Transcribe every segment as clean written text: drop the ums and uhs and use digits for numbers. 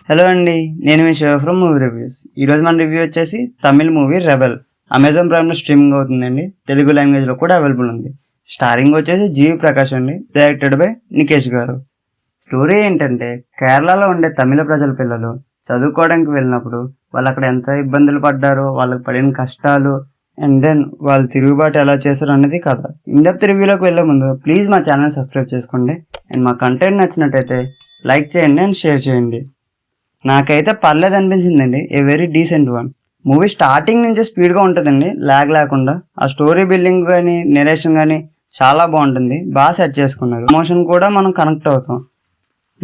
Hello అండి, నేను మీ శివ ఫ్రమ్ మూవీ రివ్యూస్. ఈరోజు మన రివ్యూ వచ్చేసి తమిళ్ మూవీ రెబెల్. అమెజాన్ ప్రైమ్లో స్ట్రీమింగ్ అవుతుందండి. తెలుగు లాంగ్వేజ్లో కూడా అవైలబుల్ ఉంది. స్టారింగ్ వచ్చేసి జీవి ప్రకాష్ అండి, డైరెక్టెడ్ బై నికేష్ గారు. స్టోరీ ఏంటంటే, కేరళలో ఉండే తమిళ ప్రజల పిల్లలు చదువుకోవడానికి వెళ్ళినప్పుడు వాళ్ళు అక్కడ ఎంత ఇబ్బందులు పడ్డారో, వాళ్ళకి పడిన కష్టాలు, అండ్ దెన్ వాళ్ళు తిరుగుబాటు ఎలా చేశారు అనేది కథ. ఇన్డెప్త్ రివ్యూలోకి వెళ్ళే ముందు ప్లీజ్ మా ఛానల్ సబ్స్క్రైబ్ చేసుకోండి. అండ్ మా కంటెంట్ నచ్చినట్టయితే లైక్ చేయండి అండ్ షేర్ చేయండి. నాకైతే పర్లేదు అనిపించిందండి, a very decent one. Movie starting నుంచి స్పీడ్గా ఉంటుందండి, ల్యాగ్ లేకుండా. ఆ స్టోరీ బిల్డింగ్ కానీ నెరేషన్ కానీ చాలా బాగుంటుంది, బాగా సెట్ చేసుకున్నారు. ఎమోషన్ కూడా మనం కనెక్ట్ అవుతాం.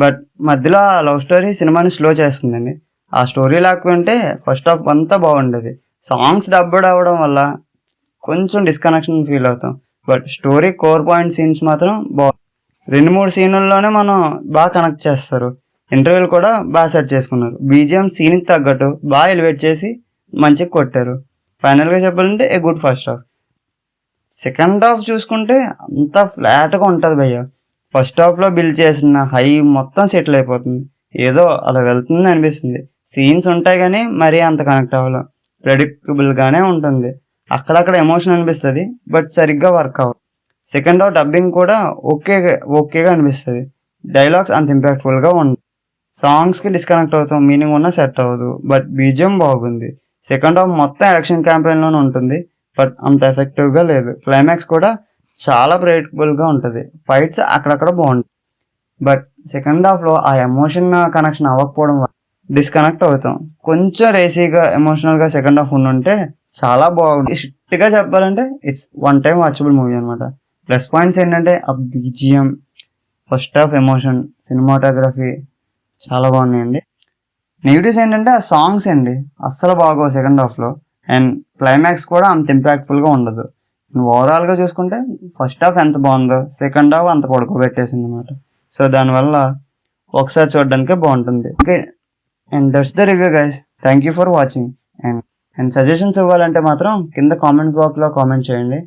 బట్ మధ్యలో ఆ లవ్ స్టోరీ సినిమాని స్లో చేస్తుందండి. ఆ స్టోరీ లేకుంటే ఫస్ట్ హాఫ్ అంతా బాగుండేది. సాంగ్స్ డబ్బుడ్ అవ్వడం వల్ల కొంచెం డిస్కనెక్షన్ ఫీల్ అవుతాం. But story core point scenes మాత్రం బాగుంది. 2-3 సీన్లలోనే మనం బాగా కనెక్ట్ చేస్తారు. ఇంటర్వ్యూలు కూడా బాగా సెట్ చేసుకున్నారు. బీజిఎం సీన్కి తగ్గట్టు బాగా ఎలివేట్ చేసి మంచిగా కొట్టారు. ఫైనల్గా చెప్పాలంటే a good first half. Second half చూసుకుంటే అంతా ఫ్లాట్గా ఉంటుంది భయ్య. ఫస్ట్ హాఫ్లో బిల్డ్ చేసిన హై మొత్తం సెటిల్ అయిపోతుంది. ఏదో అలా వెళ్తుంది అనిపిస్తుంది. సీన్స్ ఉంటాయి కానీ మరీ అంత కనెక్ట్ అవ్వాలి. ప్రెడిక్టబుల్గానే ఉంటుంది. అక్కడక్కడ ఎమోషన్ అనిపిస్తుంది, బట్ సరిగ్గా వర్క్ అవ్వదు. సెకండ్ హాఫ్ డబ్బింగ్ కూడా ఓకేగా అనిపిస్తుంది. డైలాగ్స్ అంత ఇంపాక్ట్ఫుల్గా ఉండదు. సాంగ్స్కి డిస్కనెక్ట్ అవుతాం, మీనింగ్ ఉన్నా సెట్ అవ్వదు. బట్ బీజిఎం బాగుంది. సెకండ్ హాఫ్ మొత్తం ఎలక్షన్ క్యాంపెయిన్లోనే ఉంటుంది, బట్ అంత ఎఫెక్టివ్గా లేదు. క్లైమాక్స్ కూడా చాలా ప్రెడిక్టబుల్గా ఉంటుంది. ఫైట్స్ అక్కడక్కడ బాగుంటాయి, బట్ సెకండ్ హాఫ్లో ఆ ఎమోషన్ కనెక్షన్ అవ్వకపోవడం వల్ల డిస్కనెక్ట్ అవుతాం. కొంచెం రేసీగా ఎమోషనల్గా సెకండ్ హాఫ్ ఉండుంటే చాలా బాగుంది. స్ట్రిక్ట్గా చెప్పాలంటే it's one time watchable movie అనమాట. ప్లస్ పాయింట్స్ ఏంటంటే ఆ BGM, first half emotion, cinematography చాలా బాగున్నాయండి. నెగిటివ్స్ ఏంటంటే ఆ సాంగ్స్ అండి అస్సలు బాగోవు సెకండ్ హాఫ్లో. అండ్ క్లైమాక్స్ కూడా అంత ఇంపాక్ట్ఫుల్గా ఉండదు. ఓవరాల్గా చూసుకుంటే ఫస్ట్ హాఫ్ ఎంత బాగుందో సెకండ్ హాఫ్ అంత పడుకోబెట్టేసింది అనమాట. సో దానివల్ల ఒకసారి చూడడానికే బాగుంటుంది. Okay, and that's the review guys. Thank you for watching. And suggestions ఇవ్వాలంటే మాత్రం కింద కామెంట్ బాక్స్లో కామెంట్ చేయండి.